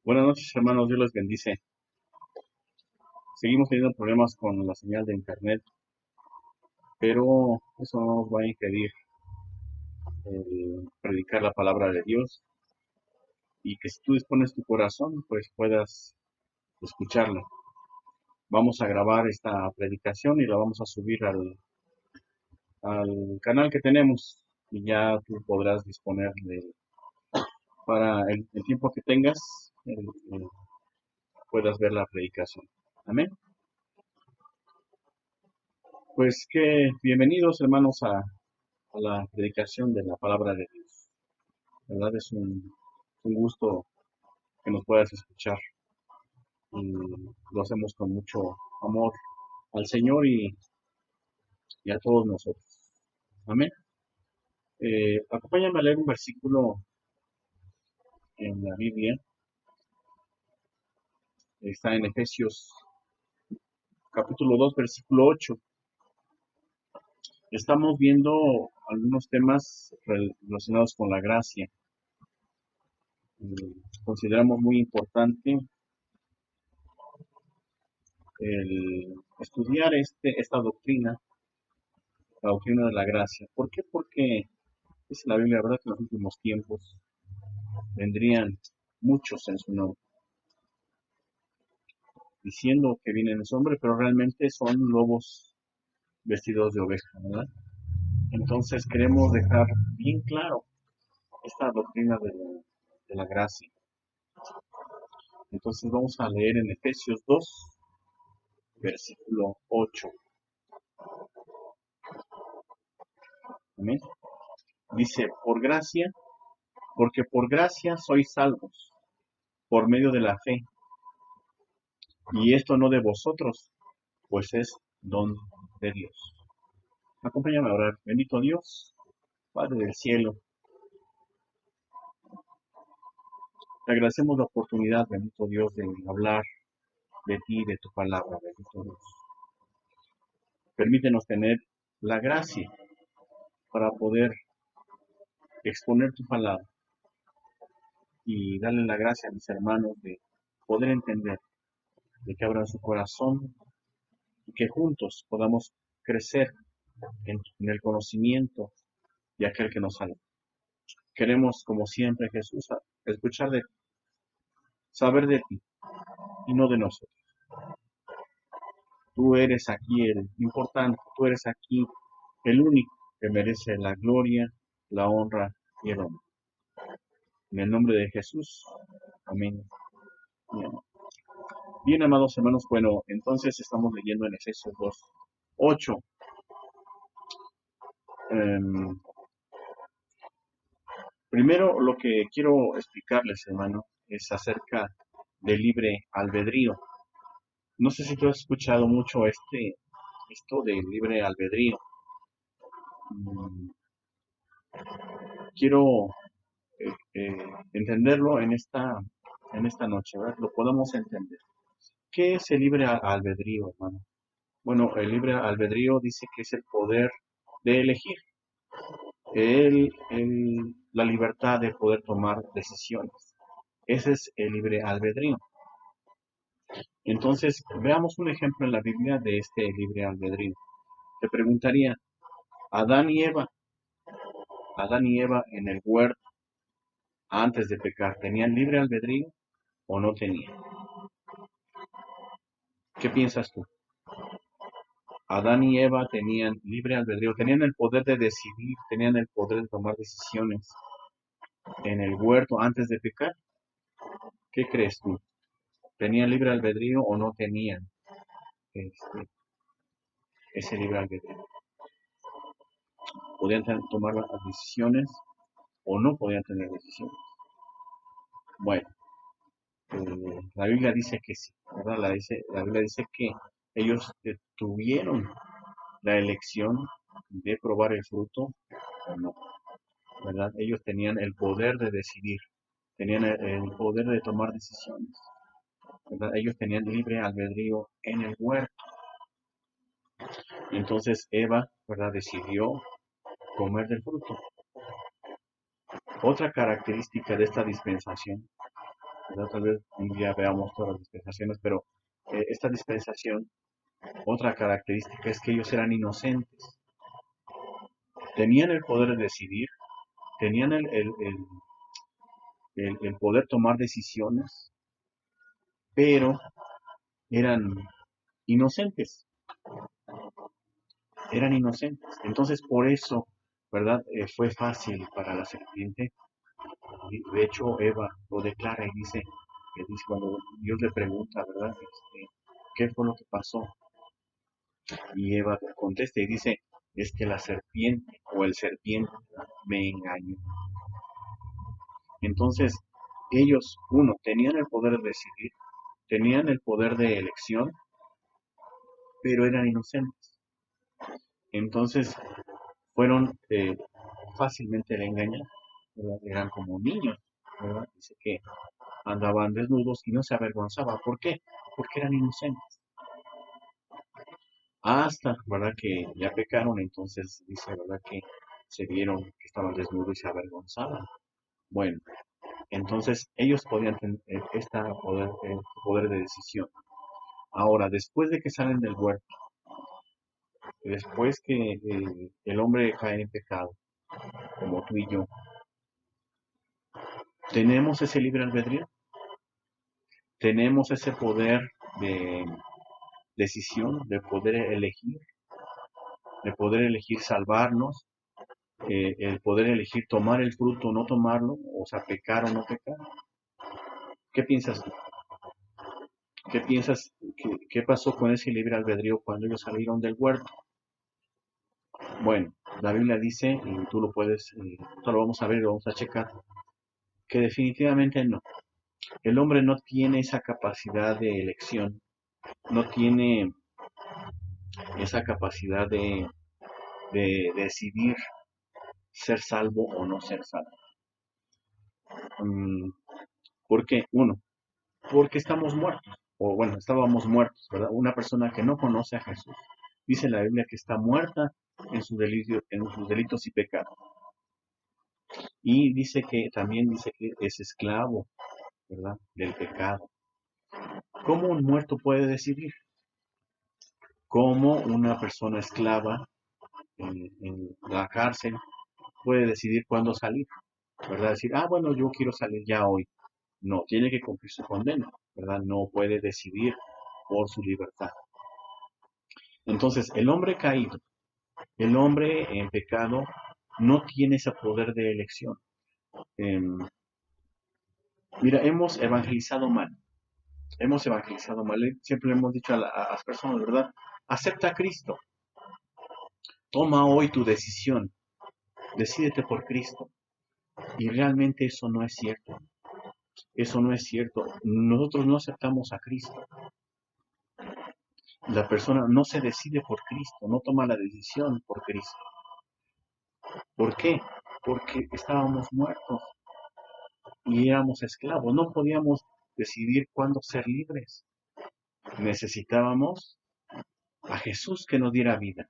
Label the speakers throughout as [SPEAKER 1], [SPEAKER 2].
[SPEAKER 1] Buenas noches, hermanos. Dios les bendice. Seguimos teniendo problemas con la señal de internet, pero eso no nos va a impedir predicar la palabra de Dios y que si tú dispones tu corazón, pues puedas escucharla. Vamos a grabar esta predicación y la vamos a subir al canal que tenemos y ya tú podrás disponer para el tiempo que tengas, puedas ver la predicación. Amén. Pues que bienvenidos, hermanos, a la predicación de la palabra de Dios. ¿Verdad? Es un gusto que nos puedas escuchar y lo hacemos con mucho amor al Señor y a todos nosotros. Amén. Acompáñame a leer un versículo en la Biblia. Está en Efesios capítulo 2, versículo 8. Estamos viendo algunos temas relacionados con la gracia. Consideramos muy importante el estudiar esta doctrina, la doctrina de la gracia. ¿Por qué? Porque dice la Biblia, ¿verdad?, que en los últimos tiempos vendrían muchos en su nombre, diciendo que vienen en su nombre, pero realmente son lobos vestidos de oveja, ¿verdad? Entonces queremos dejar bien claro esta doctrina de la gracia. Entonces vamos a leer en Efesios 2, versículo 8. Amén. Dice, porque por gracia sois salvos, por medio de la fe. Y esto no de vosotros, pues es don de Dios. Acompáñame a orar. Bendito Dios, Padre del cielo, te agradecemos la oportunidad, bendito Dios, de hablar de ti, de tu palabra, bendito Dios. Permítenos tener la gracia para poder exponer tu palabra y darle la gracia a mis hermanos de poder entender, de que abran su corazón y que juntos podamos crecer en el conocimiento de aquel que nos salva. Queremos, como siempre, Jesús, escuchar de ti, saber de ti y no de nosotros. Tú eres aquí el importante, tú eres aquí el único que merece la gloria, la honra y el honor. En el nombre de Jesús. Amén. Bien, bien, amados hermanos, bueno, entonces estamos leyendo en Efesios 2, 8. Primero, lo que quiero explicarles, hermano, es acerca del libre albedrío. No sé si tú has escuchado mucho esto del libre albedrío. Mm, Quiero entenderlo en esta noche, ¿verdad? Lo podemos entender. ¿Qué es el libre albedrío, hermano? Bueno, el libre albedrío dice que es el poder de elegir, la libertad de poder tomar decisiones. Ese es el libre albedrío. Entonces, veamos un ejemplo en la Biblia de este libre albedrío. Te preguntaría, Adán y Eva, Adán y Eva en el huerto, antes de pecar, ¿tenían libre albedrío o no tenían? ¿Qué piensas tú? Adán y Eva tenían libre albedrío, tenían el poder de decidir, tenían el poder de tomar decisiones en el huerto antes de pecar. ¿Qué crees tú? ¿Tenían libre albedrío o no tenían ese libre albedrío? ¿Podían tomar las decisiones o no podían tener decisiones? Bueno, la Biblia dice que sí, ¿verdad? La Biblia dice que ellos tuvieron la elección de probar el fruto o no, ¿verdad? Ellos tenían el poder de decidir, tenían el poder de tomar decisiones, ¿verdad? Ellos tenían libre albedrío en el huerto. Entonces Eva, ¿verdad?, decidió comer del fruto. Otra característica de esta dispensación ¿verdad? Tal vez un día veamos todas las dispensaciones, pero esta dispensación, otra característica es que ellos eran inocentes, tenían el poder de decidir, tenían el poder tomar decisiones, pero eran inocentes, eran inocentes. Entonces, por eso, ¿verdad? Fue fácil para la serpiente. De hecho, Eva lo declara y dice cuando Dios le pregunta, ¿verdad? ¿Qué fue lo que pasó? Y Eva contesta y dice, es que la serpiente o el serpiente me engañó. Entonces, ellos, uno, tenían el poder de decidir, tenían el poder de elección, pero eran inocentes. Entonces, fueron fácilmente engañados, ¿verdad? Eran como niños, ¿verdad? Dice que andaban desnudos y no se avergonzaban. ¿Por qué? Porque eran inocentes. Hasta, ¿verdad? Que ya pecaron, entonces dice, ¿verdad? Que se vieron que estaban desnudos y se avergonzaban. Bueno, entonces ellos podían tener este poder de decisión. Ahora, después de que salen del huerto, después que el hombre cae en pecado, como tú y yo, tenemos ese libre albedrío, tenemos ese poder de decisión, de poder elegir salvarnos, el poder elegir tomar el fruto o no tomarlo, o sea, pecar o no pecar. ¿Qué piensas tú? ¿Qué piensas? ¿Qué pasó con ese libre albedrío cuando ellos salieron del huerto? Bueno, la Biblia dice, y tú lo puedes, esto lo vamos a ver y lo vamos a checar, que definitivamente no. El hombre no tiene esa capacidad de elección, no tiene esa capacidad de decidir ser salvo o no ser salvo. ¿Por qué? Uno, porque estamos muertos, o bueno, estábamos muertos, ¿verdad? Una persona que no conoce a Jesús, dice la Biblia que está muerta en sus delitos y pecados. Y también dice que es esclavo, ¿verdad? Del pecado. ¿Cómo un muerto puede decidir? ¿Cómo una persona esclava en la cárcel puede decidir cuándo salir? ¿Verdad? Decir, bueno, yo quiero salir ya hoy. No, tiene que cumplir su condena, ¿verdad? No puede decidir por su libertad. Entonces, el hombre caído, el hombre en pecado, no tiene ese poder de elección. Em, Mira, hemos evangelizado mal. Hemos evangelizado mal. Siempre le hemos dicho a las personas, ¿verdad? Acepta a Cristo. Toma hoy tu decisión. Decídete por Cristo. Y realmente eso no es cierto. Eso no es cierto. Nosotros no aceptamos a Cristo. La persona no se decide por Cristo, no toma la decisión por Cristo. ¿Por qué? Porque estábamos muertos y éramos esclavos. No podíamos decidir cuándo ser libres. Necesitábamos a Jesús que nos diera vida,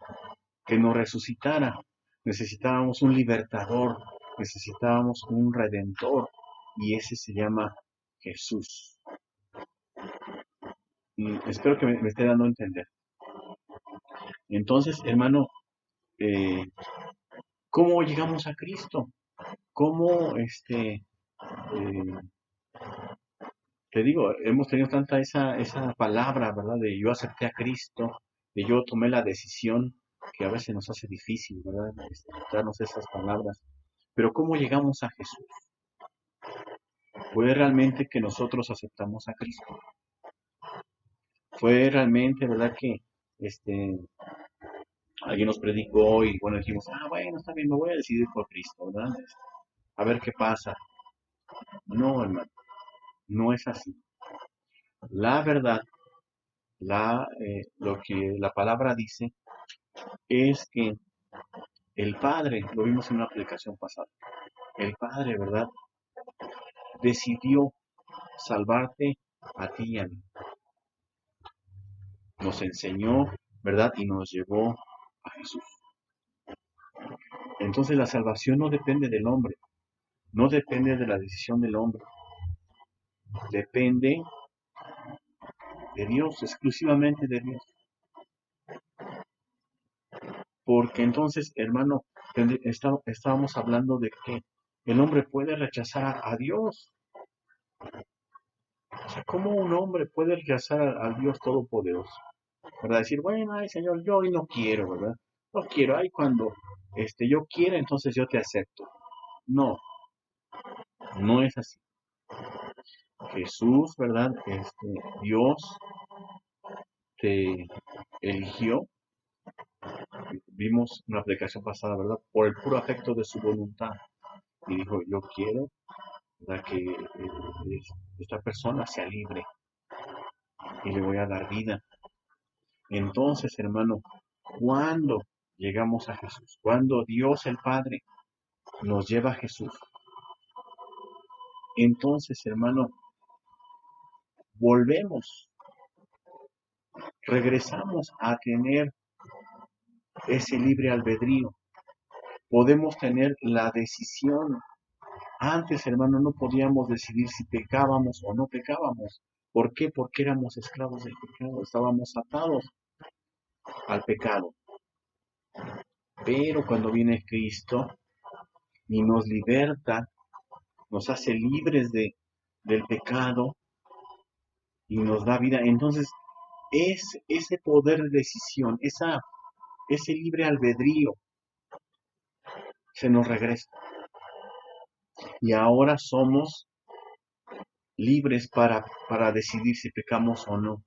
[SPEAKER 1] que nos resucitara. Necesitábamos un libertador, necesitábamos un redentor, y ese se llama Jesús. Y espero que me esté dando a entender. Entonces, hermano, ¿cómo llegamos a Cristo? ¿Cómo, te digo, hemos tenido tanta esa palabra, ¿verdad? De yo acepté a Cristo, de yo tomé la decisión, que a veces nos hace difícil, ¿verdad? Darnos esas palabras. Pero ¿cómo llegamos a Jesús? ¿Fue realmente que nosotros aceptamos a Cristo? ¿Fue realmente, verdad, que este, alguien nos predicó y bueno, dijimos, bueno, está bien, me voy a decidir por Cristo, ¿verdad? A ver qué pasa. No, hermano, no es así. La verdad, lo que la palabra dice es que el Padre, lo vimos en una aplicación pasada, el Padre, ¿verdad? Decidió salvarte a ti y a mí. Nos enseñó, ¿verdad? Y nos llevó a Jesús. Entonces la salvación no depende del hombre, no depende de la decisión del hombre, depende de Dios, exclusivamente de Dios. Porque entonces, hermano, estábamos hablando de que el hombre puede rechazar a Dios. O sea, ¿cómo un hombre puede rechazar al Dios Todopoderoso? ¿Verdad? Decir, bueno, ay Señor, yo hoy no quiero, ¿verdad? No quiero, ay cuando yo quiera, entonces yo te acepto. No, no es así. Jesús, ¿verdad? Dios te eligió, vimos una aplicación pasada, ¿verdad? Por el puro afecto de su voluntad. Y dijo, yo quiero, ¿verdad? Que esta persona sea libre y le voy a dar vida. Entonces, hermano, cuando llegamos a Jesús, cuando Dios el Padre nos lleva a Jesús, entonces, hermano, volvemos, regresamos a tener ese libre albedrío. Podemos tener la decisión. Antes, hermano, no podíamos decidir si pecábamos o no pecábamos. ¿Por qué? Porque éramos esclavos del pecado, estábamos atados al pecado. Pero cuando viene Cristo y nos liberta, nos hace libres del pecado y nos da vida, entonces es ese poder de decisión, ese libre albedrío se nos regresa. Y ahora somos libres para decidir si pecamos o no.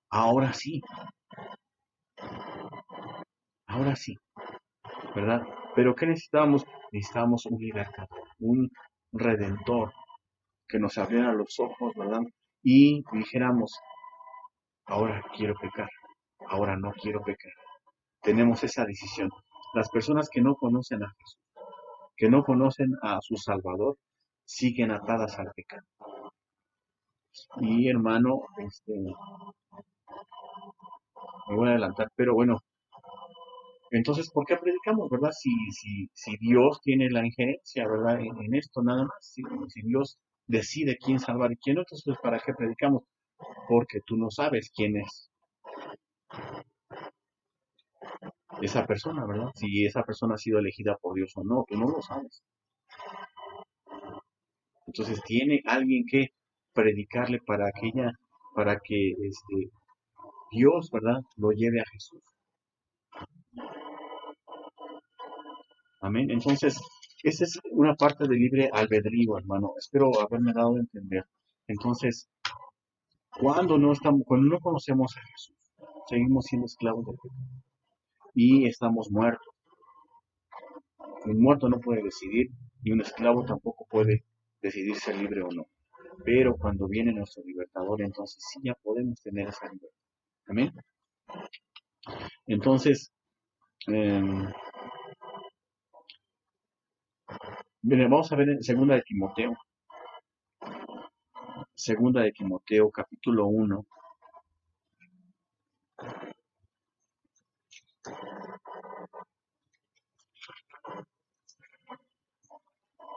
[SPEAKER 1] Ahora sí, ¿verdad? Pero ¿qué necesitábamos? Necesitábamos un libertador, un redentor que nos abriera los ojos, ¿verdad? Y dijéramos, ahora quiero pecar, ahora no quiero pecar. Tenemos esa decisión. Las personas que no conocen a Jesús, que no conocen a su Salvador, siguen atadas al pecado. Y hermano, me voy a adelantar, pero bueno, entonces, ¿por qué predicamos, verdad? Si Dios tiene la injerencia, ¿verdad? En esto nada más, si Dios decide quién salvar y quién no, entonces, ¿para qué predicamos? Porque tú no sabes quién es esa persona, ¿verdad? Si esa persona ha sido elegida por Dios o no, tú no lo sabes. Entonces, tiene alguien que predicarle para que Dios, ¿verdad? Lo lleve a Jesús. Amén. Entonces, esa es una parte del libre albedrío, hermano. Espero haberme dado a entender. Entonces, cuando no conocemos a Jesús, seguimos siendo esclavos del pecado y estamos muertos. Un muerto no puede decidir y un esclavo tampoco puede decidir ser libre o no. Pero cuando viene nuestro libertador, entonces sí ya podemos tener esa libertad. Amén. Entonces, eh, vamos a ver en segunda de Timoteo, capítulo 1.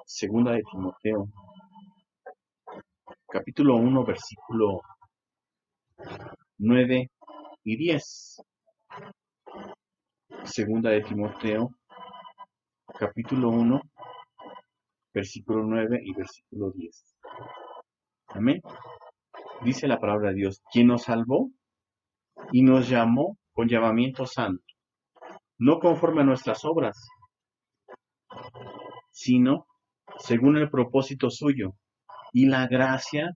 [SPEAKER 1] Segunda de Timoteo, capítulo 1, versículo 9 y 10. Segunda de Timoteo, capítulo 1, versículo 9 y versículo 10. Amén. Dice la palabra de Dios, quien nos salvó y nos llamó con llamamiento santo, no conforme a nuestras obras, sino según el propósito suyo y la gracia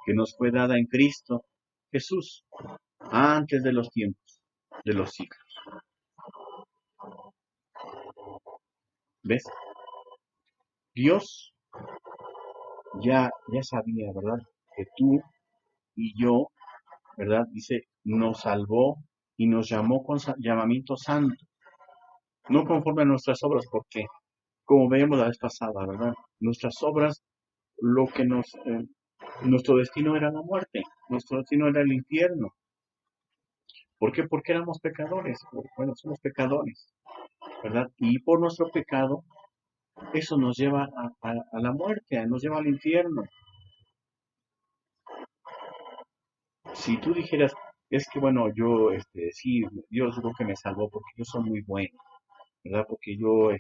[SPEAKER 1] que nos fue dada en Cristo Jesús antes de los tiempos de los siglos. ¿Ves? Dios ya sabía, ¿verdad? Que tú y yo, ¿verdad? Dice, nos salvó y nos llamó con llamamiento santo, no conforme a nuestras obras, porque, como veíamos la vez pasada, ¿verdad? Nuestras obras, nuestro destino era la muerte, nuestro destino era el infierno. ¿Por qué? Porque éramos pecadores, bueno, somos pecadores, ¿verdad? Y por nuestro pecado, eso nos lleva a la muerte, nos lleva al infierno. Si tú dijeras, es que bueno, yo, sí, Dios creo que me salvó porque yo soy muy bueno, ¿verdad? Porque yo,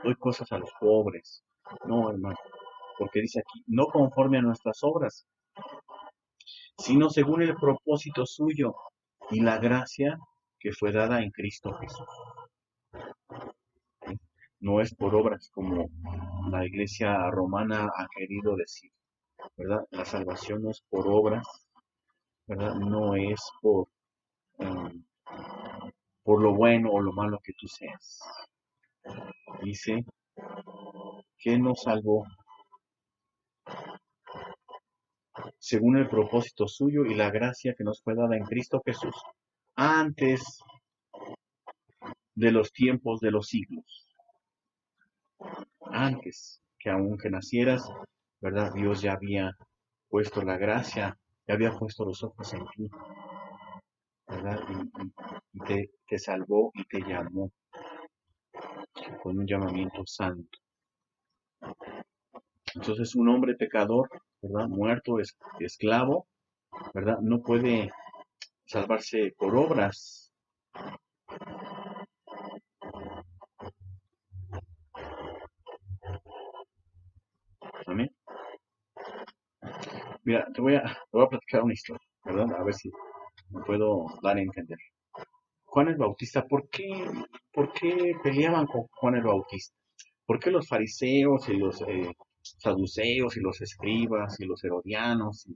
[SPEAKER 1] doy cosas a los pobres. No, hermano, porque dice aquí, no conforme a nuestras obras, sino según el propósito suyo y la gracia que fue dada en Cristo Jesús. ¿Sí? No es por obras como la iglesia romana ha querido decir, ¿verdad? La salvación no es por obras, ¿verdad? No es um, por lo bueno o lo malo que tú seas. Dice que nos salvó según el propósito suyo y la gracia que nos fue dada en Cristo Jesús antes de los tiempos de los siglos. Antes que aún que nacieras, ¿verdad? Dios ya había puesto la gracia, ya había puesto los ojos en ti, ¿verdad? Y te salvó y te llamó con un llamamiento santo. Entonces un hombre pecador, ¿verdad? Muerto, esclavo, ¿verdad? No puede salvarse por obras. Amén. Mira, te voy a platicar una historia, ¿verdad? A ver si me puedo dar a entender. Juan el Bautista, ¿por qué peleaban con Juan el Bautista? ¿Por qué los fariseos y los saduceos y los escribas y los herodianos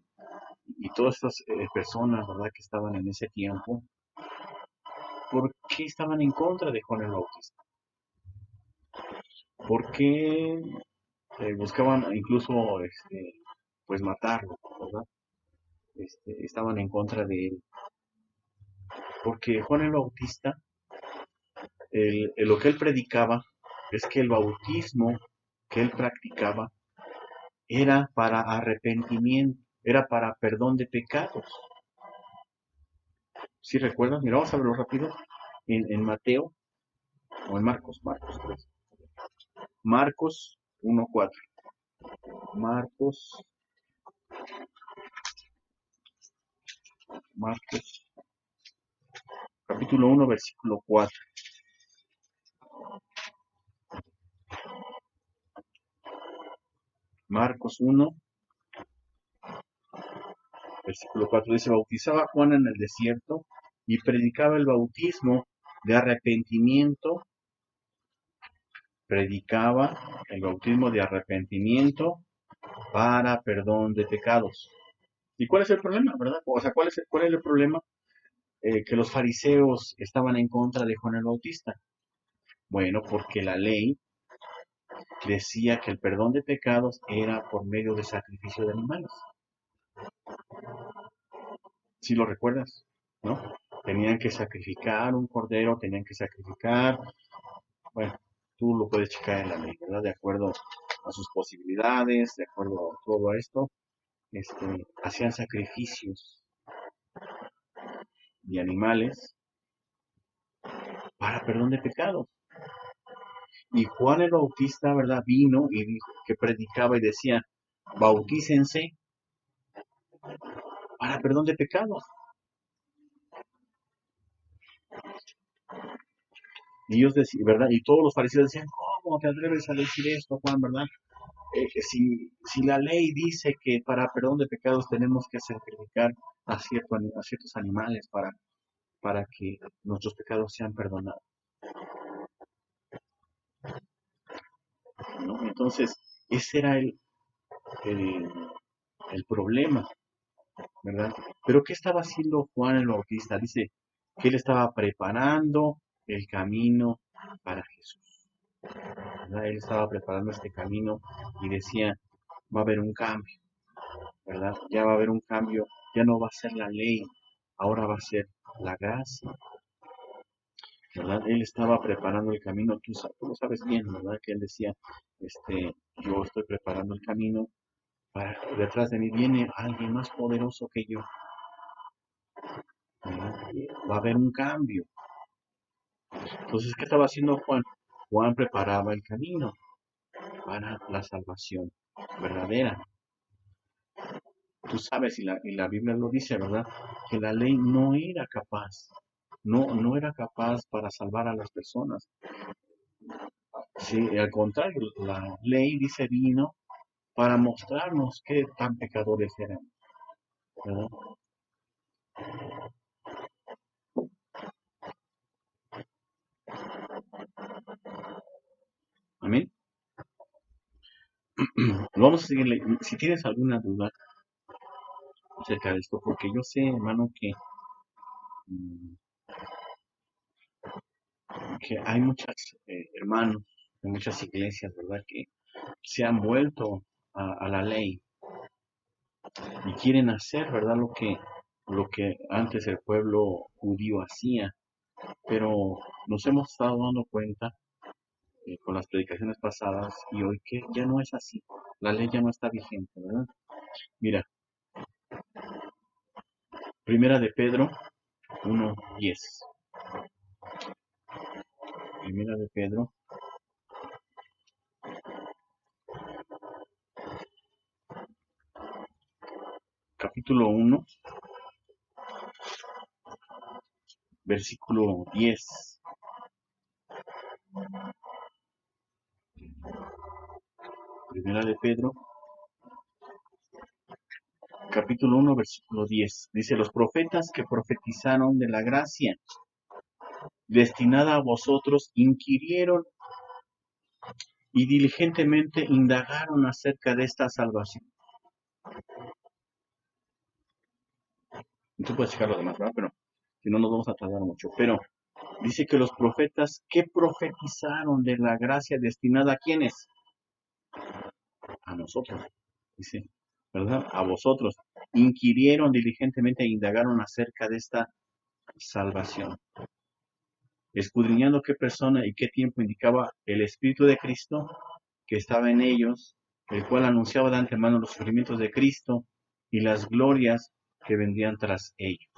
[SPEAKER 1] y todas estas personas, ¿verdad?, que estaban en ese tiempo, ¿por qué estaban en contra de Juan el Bautista? ¿Por qué buscaban incluso, pues, matarlo, ¿verdad? Estaban en contra de él. Porque Juan el Bautista, lo que él predicaba es que el bautismo que él practicaba era para arrepentimiento, era para perdón de pecados. ¿Sí recuerdas? Mira, vamos a verlo rápido. En Mateo, o en Marcos 3. Marcos 1:4. Marcos, Marcos, capítulo 1, versículo 4. Marcos 1, versículo 4 dice, bautizaba a Juan en el desierto y predicaba el bautismo de arrepentimiento, predicaba el bautismo de arrepentimiento para perdón de pecados. ¿Y cuál es el problema, verdad? O sea, ¿cuál es el problema? Que los fariseos estaban en contra de Juan el Bautista. Bueno, porque la ley decía que el perdón de pecados era por medio de sacrificio de animales. ¿Sí lo recuerdas? ¿No? Tenían que sacrificar un cordero, tenían que sacrificar, bueno, tú lo puedes checar en la ley, ¿verdad? De acuerdo a sus posibilidades, de acuerdo a todo esto, hacían sacrificios de animales para perdón de pecados. Y Juan el Bautista, ¿verdad? Vino y dijo que predicaba y decía, bautícense para perdón de pecados. Y ellos decían, ¿verdad? Y todos los fariseos decían, ¿cómo te atreves a decir esto, Juan, verdad? Si la ley dice que para perdón de pecados tenemos que sacrificar a ciertos animales para que nuestros pecados sean perdonados, ¿no? Entonces, ese era el, el problema, ¿verdad? Pero ¿qué estaba haciendo Juan el Bautista? Dice que él estaba preparando el camino para Jesús, ¿verdad? Él estaba preparando este camino y decía, va a haber un cambio, ¿verdad? Ya va a haber un cambio, ya no va a ser la ley, ahora va a ser la gracia, ¿verdad? Él estaba preparando el camino, tú lo sabes bien, ¿verdad? Que él decía, yo estoy preparando el camino, para detrás de mí viene alguien más poderoso que yo, ¿verdad? Va a haber un cambio. Entonces, ¿qué estaba haciendo Juan? Juan preparaba el camino para la salvación verdadera. tú sabes, y la Biblia lo dice, ¿verdad? Que la ley no era capaz, no era capaz para salvar a las personas. Sí, al contrario, la ley dice vino para mostrarnos qué tan pecadores eran, ¿verdad? Amén. Vamos a seguirle. Si tienes alguna duda acerca de esto, porque yo sé, hermano, mm, que hay muchos hermanos, hay muchas iglesias, ¿verdad? Que se han vuelto a la ley y quieren hacer, ¿verdad? Lo que antes el pueblo judío hacía, pero nos hemos estado dando cuenta con las predicaciones pasadas y hoy que ya no es así. La ley ya no está vigente, ¿verdad? Mira, Primera de Pedro 1:10. Primera de Pedro, capítulo 1, versículo 10. Primera de Pedro, capítulo 1, versículo 10. Dice, los profetas que profetizaron de la gracia destinada a vosotros inquirieron y diligentemente indagaron acerca de esta salvación. Tú puedes checar lo demás, ¿verdad? Pero si no nos vamos a tardar mucho. Pero dice que los profetas que profetizaron de la gracia destinada a quiénes? A nosotros. Dice, ¿verdad? A vosotros. Inquirieron diligentemente e indagaron acerca de esta salvación, escudriñando qué persona y qué tiempo indicaba el Espíritu de Cristo que estaba en ellos, el cual anunciaba de antemano los sufrimientos de Cristo y las glorias que vendrían tras ellos,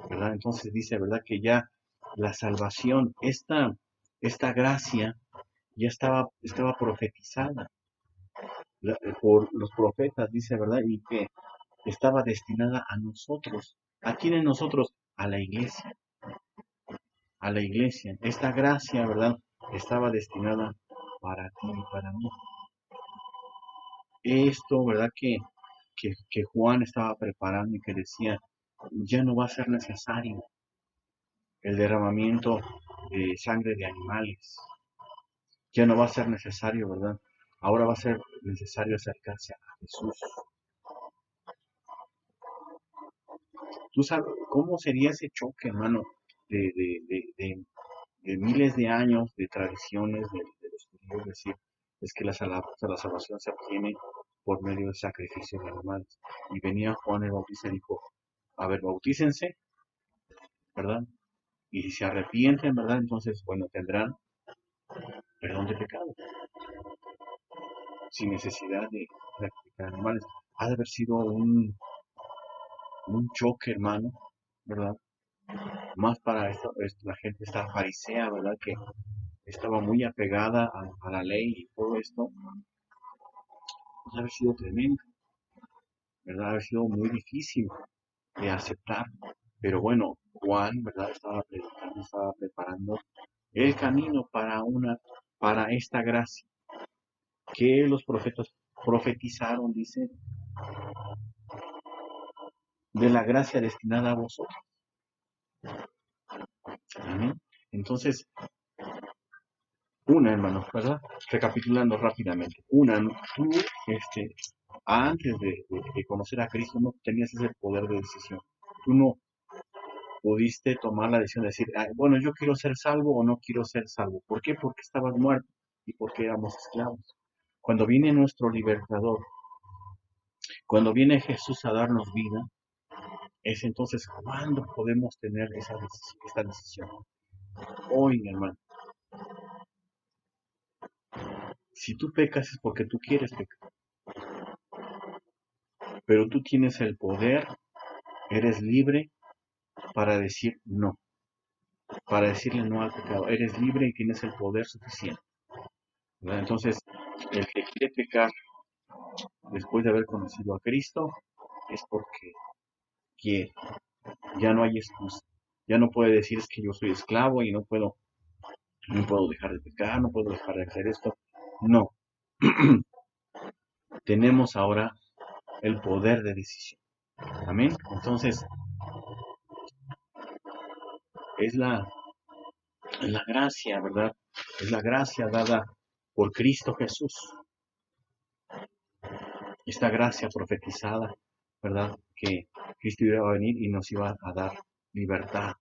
[SPEAKER 1] ¿verdad? Entonces dice, ¿verdad? Que ya la salvación, esta gracia ya estaba profetizada por los profetas, dice, ¿verdad? Y que estaba destinada a nosotros. ¿A quiénes nosotros? A la iglesia. A la iglesia. Esta gracia, ¿verdad? Estaba destinada para ti y para mí. Esto, ¿verdad? Que Juan estaba preparando y que decía, ya no va a ser necesario el derramamiento de sangre de animales. Ya no va a ser necesario, ¿verdad? Ahora va a ser necesario acercarse a Jesús. ¿Tú sabes cómo sería ese choque, hermano, de, de, de, de, de miles de años de tradiciones de los judíos? Decir, es que la salvación se obtiene por medio del sacrificio de animales. Y venía Juan el Bautista y dijo, a ver, bautícense, ¿verdad? Y si se arrepienten, ¿verdad? Entonces, bueno, tendrán perdón de pecado, sin necesidad de sacrificar animales. Ha de haber sido un choque, hermano, ¿verdad? Más para la gente esta farisea, ¿verdad? Que estaba muy apegada a la ley y todo esto, pues ha de haber sido tremendo, ¿verdad? Ha de haber sido muy difícil de aceptar. Pero bueno, Juan, ¿verdad? Estaba predicando, estaba preparando el camino para esta gracia que los profetas profetizaron, dice, de la gracia destinada a vosotros. Amén. Entonces, hermano, ¿verdad? Recapitulando rápidamente. Tú, antes de conocer a Cristo, no tenías ese poder de decisión. Tú no pudiste tomar la decisión de decir, bueno, yo quiero ser salvo o no quiero ser salvo. ¿Por qué? Porque estabas muerto y porque éramos esclavos. Cuando viene nuestro libertador, cuando viene Jesús a darnos vida, es entonces cuando podemos tener esta decisión. Hoy, mi hermano, si tú pecas es porque tú quieres pecar, pero tú tienes el poder, eres libre para decir no, para decirle no al pecado. Eres libre y tienes el poder suficiente, ¿verdad? Entonces, el que quiere pecar después de haber conocido a Cristo, es porque quiere. Ya no hay excusa. Ya no puede decir es que yo soy esclavo y no puedo dejar de pecar, no puedo dejar de hacer esto. No. Tenemos ahora el poder de decisión. Amén. Entonces, es la gracia, ¿verdad? Es la gracia dada por Cristo Jesús. Esta gracia profetizada, ¿verdad? Que Cristo iba a venir y nos iba a dar libertad.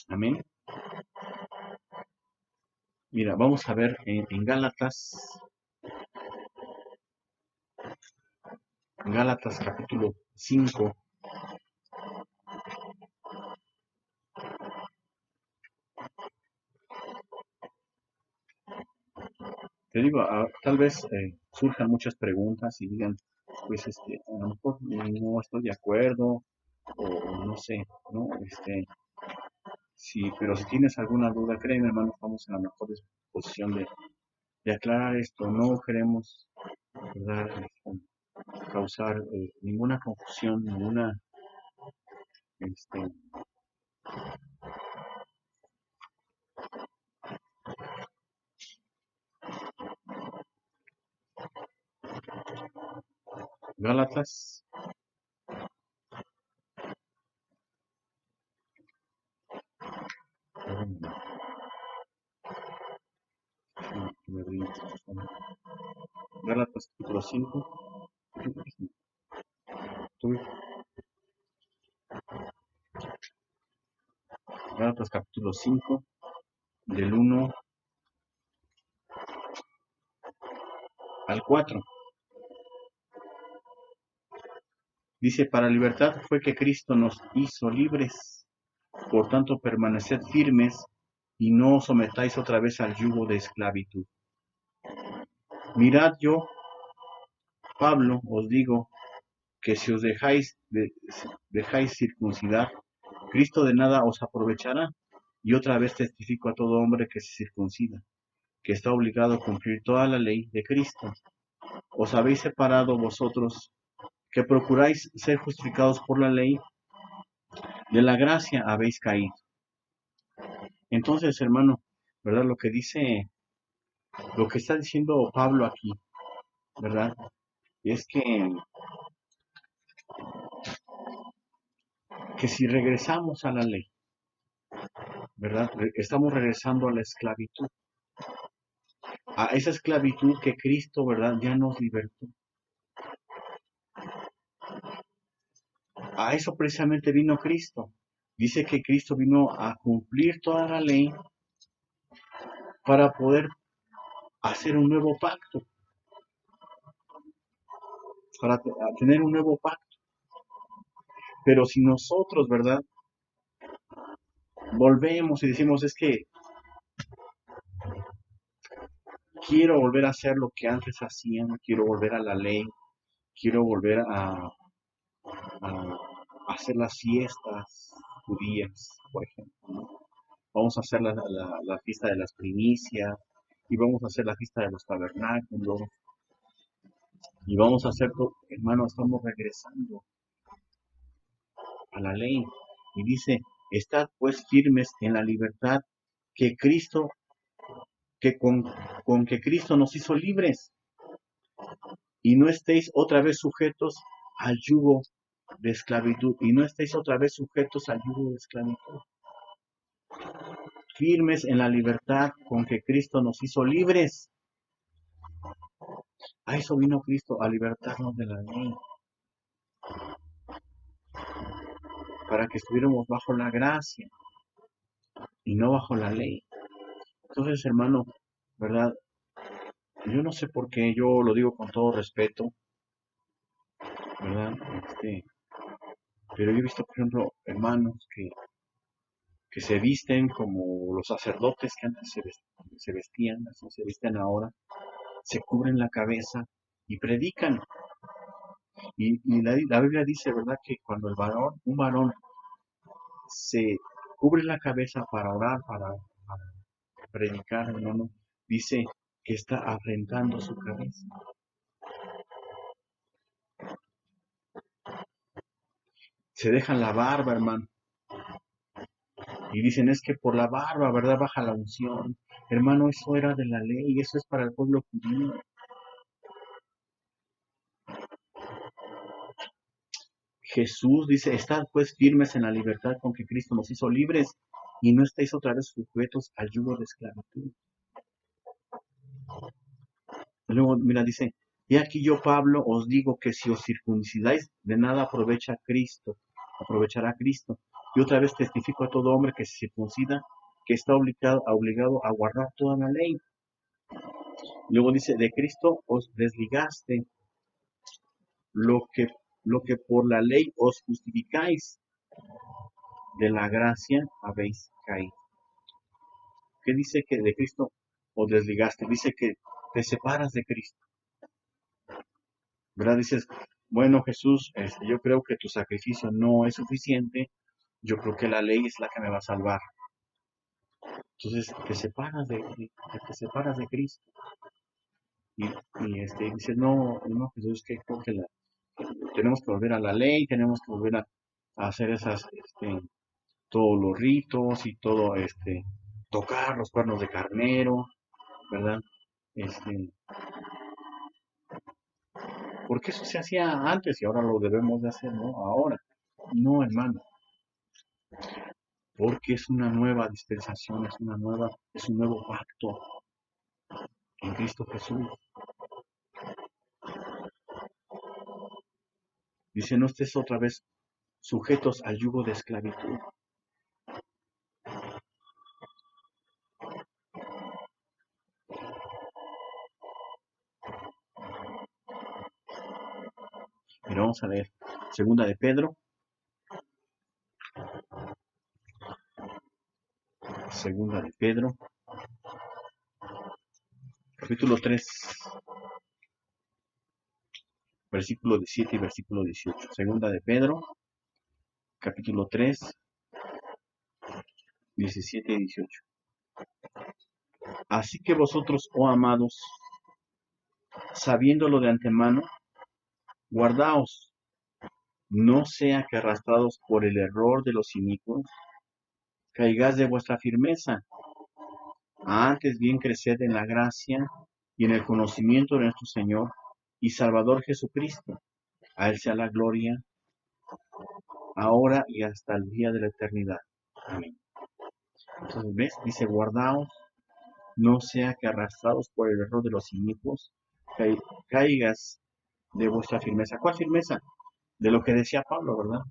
[SPEAKER 1] Amén. Mira, vamos a ver en Gálatas capítulo 5. Te digo, tal vez surjan muchas preguntas y digan, pues a lo mejor no estoy de acuerdo o no sé, ¿no? Sí, pero si tienes alguna duda, créeme, hermano, estamos en la mejor disposición de aclarar esto. No queremos, ¿verdad? Causar ninguna confusión, ninguna, este, Gálatas, Gálatas capítulo 5, Gálatas capítulo 5, del 1 al 4. Dice, para libertad fue que Cristo nos hizo libres. Por tanto, permaneced firmes y no os sometáis otra vez al yugo de esclavitud. Mirad, yo, Pablo, os digo que si os dejáis circuncidar, Cristo de nada os aprovechará. Y otra vez testifico a todo hombre que se circuncida, que está obligado a cumplir toda la ley de Cristo. Os habéis separado vosotros, que procuráis ser justificados por la ley, de la gracia habéis caído. Entonces, hermano, ¿verdad? Lo que está diciendo Pablo aquí, ¿verdad? Es que si regresamos a la ley, ¿verdad? Estamos regresando a la esclavitud, a esa esclavitud que Cristo, ¿verdad? Ya nos libertó. A eso precisamente vino Cristo. Dice que Cristo vino a cumplir toda la ley para poder hacer un nuevo pacto, para tener un nuevo pacto. Pero si nosotros, ¿verdad? Volvemos y decimos, es que quiero volver a hacer lo que antes hacían, quiero volver a la ley, quiero volver a hacer las fiestas judías, por ejemplo, ¿no? Vamos a hacer la fiesta de las primicias, y vamos a hacer la fiesta de los tabernáculos, y vamos a hacer todo, hermano, estamos regresando a la ley. Y dice, estad pues firmes en la libertad que Cristo, que con que Cristo nos hizo libres, y no estéis otra vez sujetos al yugo de esclavitud, y no estéis otra vez sujetos al yugo de esclavitud. Firmes en la libertad con que Cristo nos hizo libres. A eso vino Cristo, a libertarnos de la ley, para que estuviéramos bajo la gracia y no bajo la ley. Entonces, hermano, ¿verdad? Yo no sé por qué, yo lo digo con todo respeto, ¿verdad? Pero yo he visto, por ejemplo, hermanos que se visten como los sacerdotes que antes se vestían, así se visten ahora, se cubren la cabeza y predican. Y la Biblia dice, ¿verdad?, que cuando un varón se cubre la cabeza para orar, para predicar, hermano, dice que está afrentando su cabeza. se dejan la barba, hermano. Y dicen, es que por la barba, ¿verdad? Baja la unción. Hermano, eso era de la ley, eso es para el pueblo judío. Jesús dice, estad pues firmes en la libertad con que Cristo nos hizo libres y no estáis otra vez sujetos al yugo de esclavitud. Luego, mira, dice, y aquí yo, Pablo, os digo que si os circuncidáis, de nada aprovechará Cristo. Y otra vez testifico a todo hombre que se circuncida, que está obligado a guardar toda la ley. Luego dice, de Cristo os desligaste, lo que, lo que por la ley os justificáis, de la gracia habéis caído. ¿Qué dice que de Cristo os desligaste? Dice que te separas de Cristo, ¿verdad? Dices, bueno, Jesús, yo creo que tu sacrificio no es suficiente, yo creo que la ley es la que me va a salvar. Entonces te separas de Cristo y dices, no, no, Jesús, que creo que tenemos que volver a la ley, tenemos que volver a hacer todos los ritos y todo, tocar los cuernos de carnero, ¿verdad? Porque eso se hacía antes y ahora lo debemos de hacer, ¿no? Ahora. No, hermano, porque es una nueva dispensación, es un nuevo pacto en Cristo Jesús. Dice, no estés otra vez sujetos al yugo de esclavitud. Pero vamos a ver, segunda de Pedro, capítulo 3, versículo 17 y versículo 18. Segunda de Pedro, capítulo 3, 17 y 18. Así que vosotros, oh amados, sabiéndolo de antemano, guardaos, no sea que arrastrados por el error de los inicuos, caigáis de vuestra firmeza. Antes bien creced en la gracia y en el conocimiento de nuestro Señor y Salvador Jesucristo. A Él sea la gloria, ahora y hasta el día de la eternidad. Amén. Entonces, ¿ves? Dice, guardaos, no sea que arrastrados por el error de los inicuos, caigas de vuestra firmeza. ¿Cuál firmeza? De lo que decía Pablo, ¿verdad?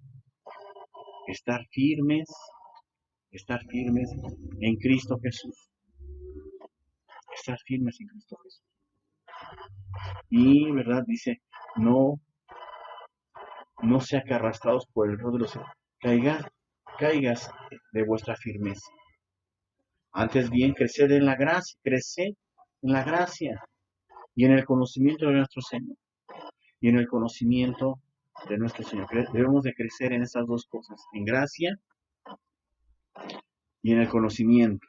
[SPEAKER 1] Estar firmes en Cristo Jesús. Estar firmes en Cristo Jesús. Y, ¿verdad? Dice, no sea que arrastrados por el error de los caigas de vuestra firmeza. Antes bien, creced en la gracia y en el conocimiento de nuestro Señor. Y en el conocimiento de nuestro Señor. Debemos de crecer en estas dos cosas, en gracia y en el conocimiento.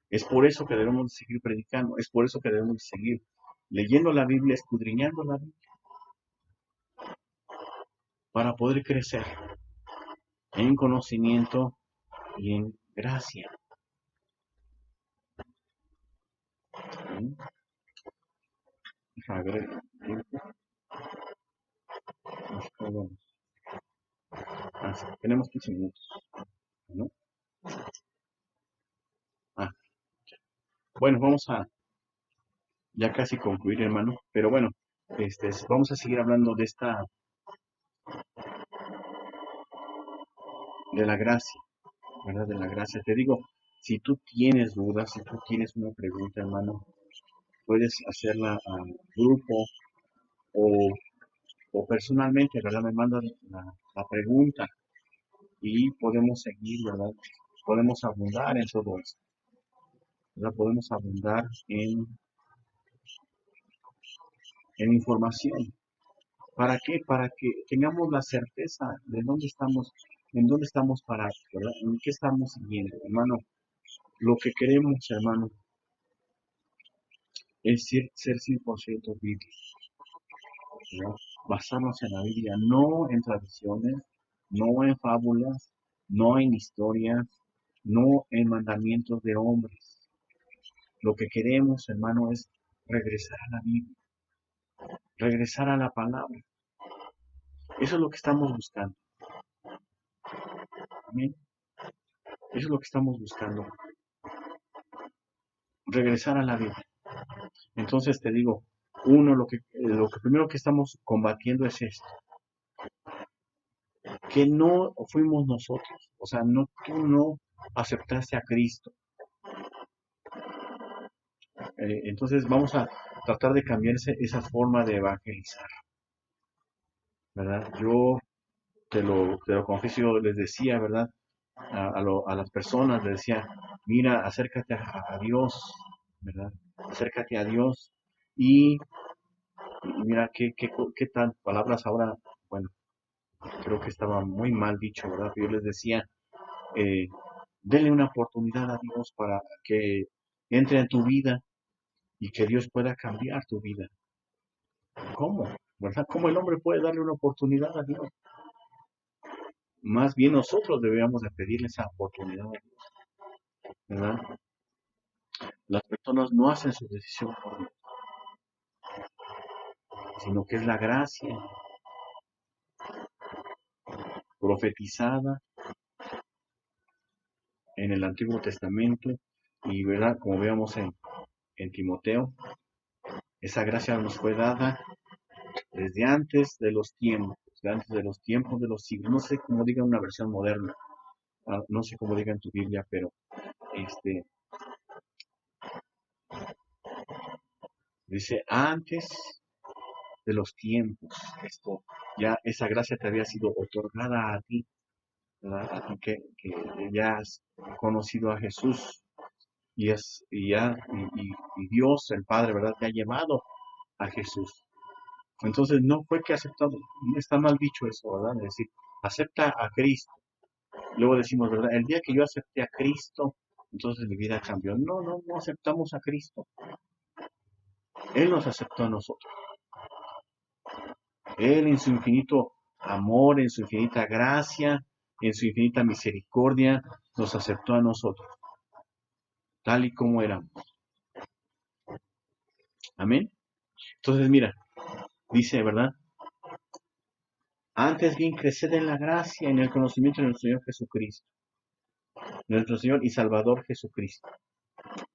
[SPEAKER 1] Es por eso que debemos de seguir predicando, es por eso que debemos de seguir leyendo la Biblia, escudriñando la Biblia, para poder crecer en conocimiento y en gracia. A ver, tenemos 15 minutos, ¿no? Bueno, vamos a ya casi concluir, hermano, pero bueno, vamos a seguir hablando de la gracia, ¿verdad? De la gracia. Te digo, si tú tienes dudas, si tú tienes una pregunta, hermano, puedes hacerla al grupo o personalmente, ¿verdad? Me mandas la pregunta y podemos seguir, ¿verdad? Podemos abundar en todo esto, ¿verdad? Podemos abundar en información. ¿Para qué? Para que tengamos la certeza de dónde estamos, en dónde estamos parados, ¿verdad? En qué estamos siguiendo, hermano. Lo que queremos, hermano, es ser 100% bíblicos, ¿verdad? Basarnos en la Biblia, no en tradiciones, no en fábulas, no en historias, no en mandamientos de hombres. Lo que queremos, hermano, es regresar a la Biblia, regresar a la palabra. Eso es lo que estamos buscando. Amén. Eso es lo que estamos buscando. Regresar a la Biblia. Entonces te digo, lo que primero que estamos combatiendo es esto, que no fuimos nosotros, o sea, no, tú no aceptaste a Cristo. Entonces vamos a tratar de cambiarse esa forma de evangelizar, ¿verdad? Yo te lo confieso, yo les decía, ¿verdad? A las personas les decía, mira, acércate a Dios, ¿verdad? Acércate a Dios y, y mira qué tan palabras ahora, bueno, creo que estaba muy mal dicho, ¿verdad? Yo les decía, eh, denle una oportunidad a Dios para que entre en tu vida y que Dios pueda cambiar tu vida. ¿Cómo? ¿Verdad? ¿Cómo el hombre puede darle una oportunidad a Dios? Más bien nosotros deberíamos de pedirle esa oportunidad a Dios, ¿verdad? Las personas no hacen su decisión por Dios, sino que es la gracia profetizada en el Antiguo Testamento y, ¿verdad? Como veamos en Timoteo, esa gracia nos fue dada desde antes de los tiempos, desde antes de los tiempos de los siglos. No sé cómo diga una versión moderna, no sé cómo diga en tu Biblia, pero este dice antes de los tiempos. Esto ya esa gracia te había sido otorgada a ti, ¿verdad? A ti que ya has conocido a Jesús y Dios, el Padre, ¿verdad? Te ha llevado a Jesús. Entonces no fue que aceptamos, no está mal dicho eso, ¿verdad? Es decir, acepta a Cristo. Luego decimos, ¿verdad? El día que yo acepté a Cristo, entonces mi vida cambió. No, no, no aceptamos a Cristo. Él nos aceptó a nosotros. Él en su infinito amor, en su infinita gracia, en su infinita misericordia, nos aceptó a nosotros, tal y como éramos. Amén. Entonces, mira, dice, ¿verdad? Antes bien, creced en la gracia, en el conocimiento de nuestro Señor Jesucristo, nuestro Señor y Salvador Jesucristo.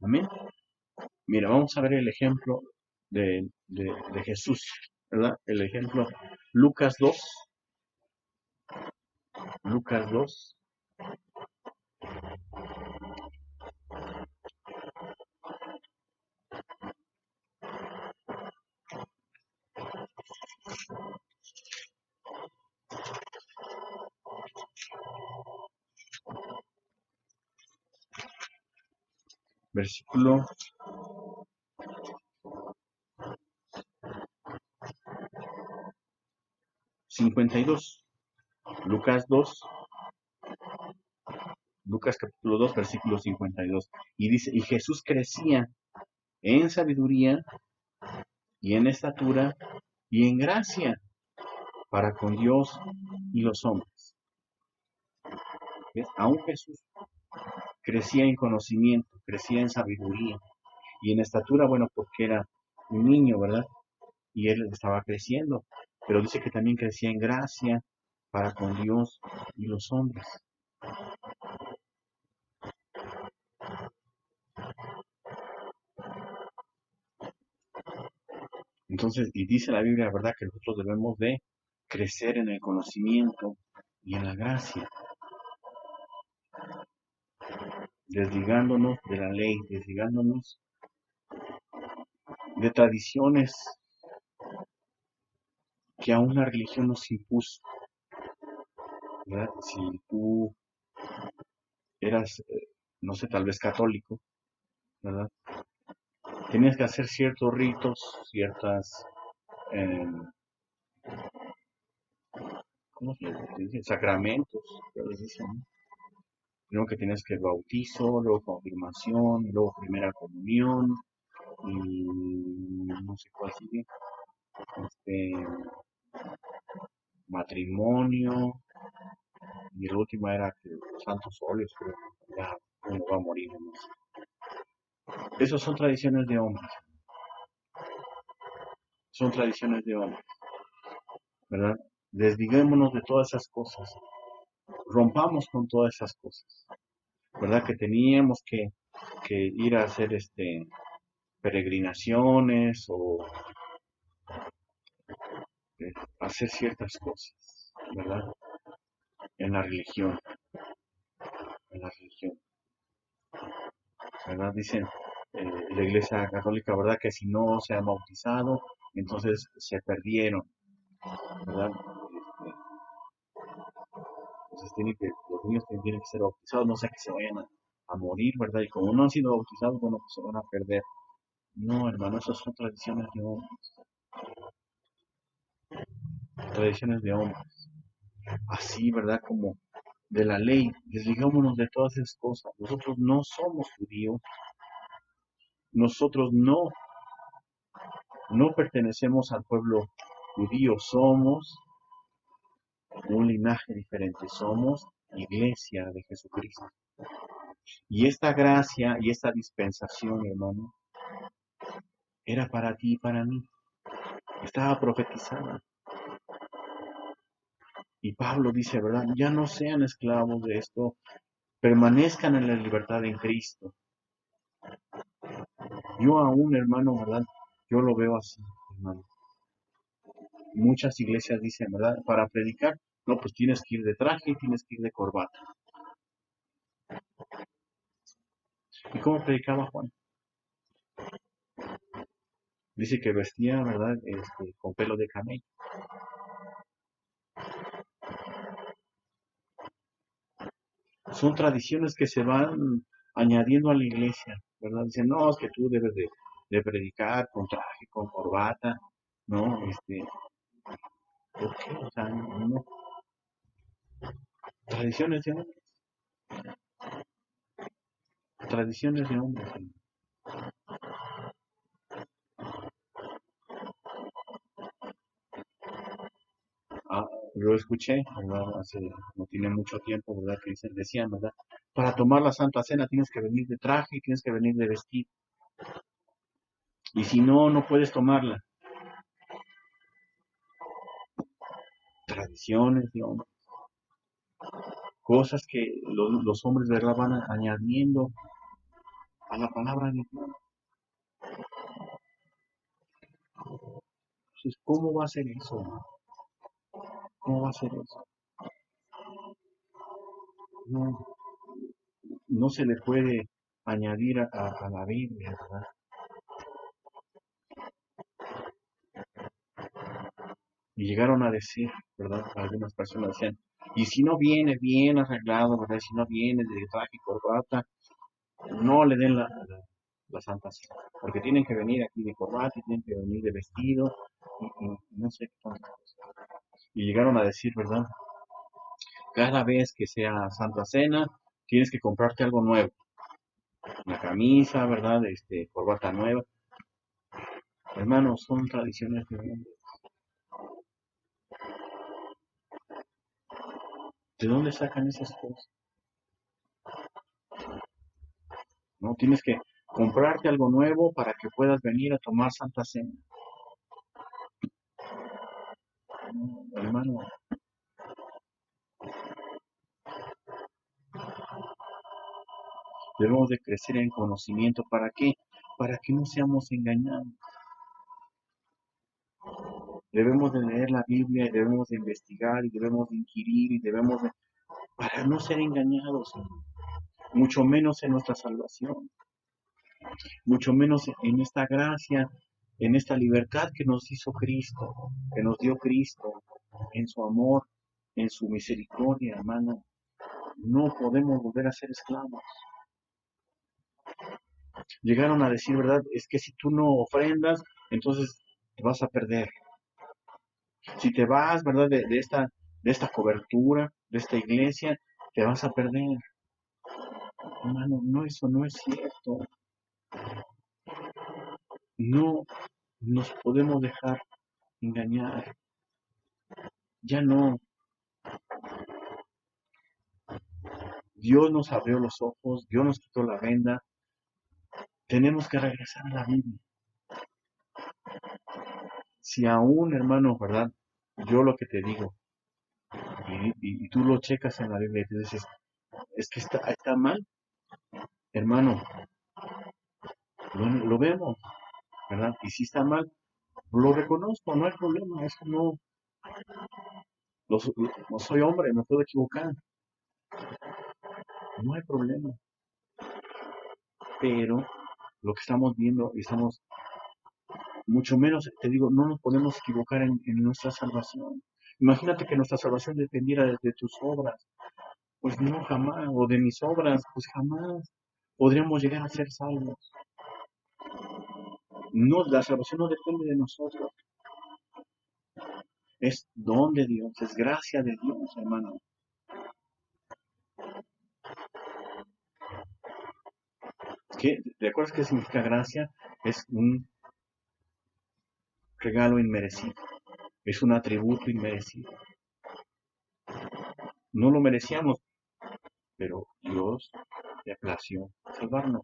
[SPEAKER 1] Amén. Mira, vamos a ver el ejemplo de Jesús, ¿verdad? El ejemplo, Lucas 2, Lucas 2, versículo 52. Lucas 2, Lucas capítulo 2, versículo 52. Y dice, y Jesús crecía en sabiduría y en estatura y en gracia para con Dios y los hombres. ¿Ves? Aún Jesús crecía en conocimiento, crecía en sabiduría y en estatura, bueno, porque era un niño, ¿verdad? Y él estaba creciendo, pero dice que también crecía en gracia para con Dios y los hombres. Entonces, y dice la Biblia, ¿verdad?, que nosotros debemos de crecer en el conocimiento y en la gracia, desligándonos de la ley, desligándonos de tradiciones que aún la religión nos impuso, ¿verdad? Si tú eras, no sé, tal vez católico, ¿verdad? Tenías que hacer ciertos ritos, ciertas, eh, ¿cómo se dice? Sacramentos, que les dicen, ¿no? Primero que tienes que el bautizo, luego confirmación, luego primera comunión, y no sé cuál sigue, este, matrimonio, Y la última era que los santos óleos, creo, ya uno va a morir, ¿no? Esas son tradiciones de hombres, son tradiciones de hombres, ¿verdad? Desliguémonos de todas esas cosas, rompamos con todas esas cosas, ¿verdad? Que teníamos que ir a hacer peregrinaciones o hacer ciertas cosas, ¿verdad? En la religión, en la religión, ¿verdad? Dicen la Iglesia Católica, ¿verdad? Que si no se han bautizado, entonces se perdieron, ¿verdad? Entonces los niños tienen que ser bautizados, no sea que se vayan a morir, ¿verdad? Y como no han sido bautizados, bueno, pues se van a perder. No, hermano, esas son tradiciones de hombres. Así, ¿verdad? Como de la ley, desligámonos de todas esas cosas. Nosotros no somos judíos, nosotros no pertenecemos al pueblo judío, somos un linaje diferente, somos iglesia de Jesucristo. Y esta gracia y esta dispensación, hermano, era para ti y para mí. Estaba profetizada. Y Pablo dice, ¿verdad? Ya no sean esclavos de esto, permanezcan en la libertad en Cristo. Yo aún, hermano, ¿verdad? Yo lo veo así, hermano. Muchas iglesias dicen, ¿verdad? Para predicar, no, pues tienes que ir de traje y tienes que ir de corbata. ¿Y cómo predicaba Juan? Dice que vestía, ¿verdad? Con pelo de camello. Son tradiciones que se van añadiendo a la iglesia, ¿verdad? Dicen, no, es que tú debes de predicar con traje, con corbata, ¿no? ¿Por qué? O sea, no. Tradiciones de hombres, tradiciones de hombres. Ah, yo escuché, ¿verdad? Hace, no tiene mucho tiempo, ¿verdad? Que decían, ¿verdad? Para tomar la Santa Cena tienes que venir de traje y tienes que venir de vestido. Y si no, no puedes tomarla. Tradiciones de hombres. Cosas que los hombres, ¿verdad? Van añadiendo a la palabra de Dios. Entonces, ¿cómo va a ser eso? ¿Cómo va a ser eso? No, no se le puede añadir a la Biblia, ¿verdad? Y llegaron a decir, ¿verdad? Algunas personas decían, y si no viene bien arreglado, ¿verdad? Si no viene de traje y corbata, no le den la Santa Cena, porque tienen que venir aquí de corbata, y tienen que venir de vestido, y no sé qué tantas cosas. Y llegaron a decir, ¿verdad? Cada vez que sea Santa Cena, tienes que comprarte algo nuevo. Una camisa, ¿verdad? Corbata nueva. Hermanos, son tradiciones de hombres. ¿De dónde sacan esas cosas? ¿No? Tienes que comprarte algo nuevo para que puedas venir a tomar Santa Cena. No, hermano, debemos de crecer en conocimiento. ¿Para qué? Para que no seamos engañados. Debemos de leer la Biblia y debemos de investigar y debemos de inquirir y debemos de... para no ser engañados, mucho menos en nuestra salvación, mucho menos en esta gracia, en esta libertad que nos hizo Cristo, que nos dio Cristo, en su amor, en su misericordia, hermano. No podemos volver a ser esclavos. Llegaron a decir, ¿verdad? Es que si tú no ofrendas, entonces te vas a perder. Si te vas, ¿verdad? De esta cobertura, de esta iglesia, te vas a perder. Hermano, no, eso no es cierto. No nos podemos dejar engañar. Ya no. Dios nos abrió los ojos, Dios nos quitó la venda. Tenemos que regresar a la Biblia. Si aún, hermano, ¿verdad? Yo lo que te digo, y tú lo checas en la Biblia y te dices, es que está mal, hermano, lo vemos, ¿verdad? Y si está mal, lo reconozco, no hay problema, eso no soy hombre, me puedo equivocar, no hay problema. Pero lo que estamos viendo, y estamos, mucho menos, te digo, no nos podemos equivocar en nuestra salvación. Imagínate que nuestra salvación dependiera de tus obras. Pues no, jamás, o de mis obras, pues jamás podríamos llegar a ser salvos. No, la salvación no depende de nosotros, es don de Dios, es gracia de Dios, hermano. ¿Recuerdas qué significa gracia? Es un regalo inmerecido, es un atributo inmerecido. No lo merecíamos, pero Dios le plació salvarnos.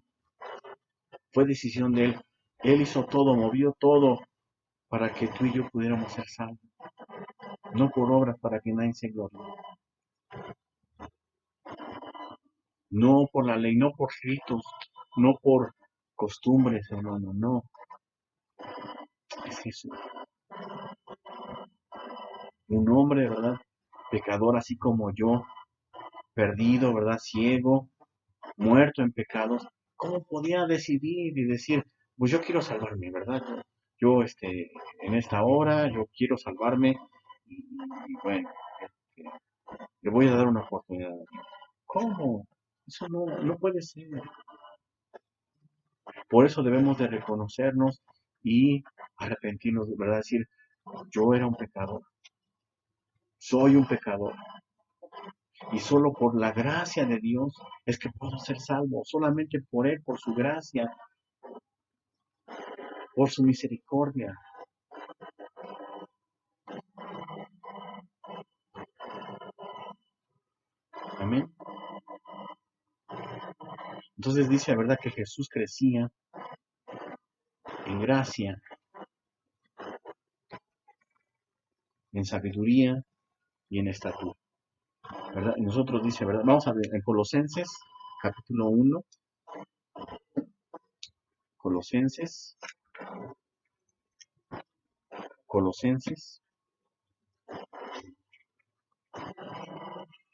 [SPEAKER 1] Fue decisión de Él. Él hizo todo, movió todo para que tú y yo pudiéramos ser salvos. No por obras para que nadie se glorie. No por la ley, no por ritos, no por costumbres, hermano, no. Es Jesús. Un hombre, ¿verdad? Pecador así como yo, perdido, ¿verdad? Ciego, muerto en pecados. ¿Cómo podía decidir y decir, pues yo quiero salvarme, ¿verdad? Yo en esta hora, yo quiero salvarme y bueno, este, le voy a dar una oportunidad. ¿Cómo? Eso no puede ser. Por eso debemos de reconocernos y arrepentirnos, ¿verdad? Decir, yo era un pecador, soy un pecador, y solo por la gracia de Dios es que puedo ser salvo, solamente por Él, por su gracia, por su misericordia. Amén. Entonces dice, la verdad, que Jesús crecía en gracia, en sabiduría y en estatura, ¿verdad? Y nosotros dice, ¿verdad? Vamos a ver en Colosenses, capítulo 1, Colosenses,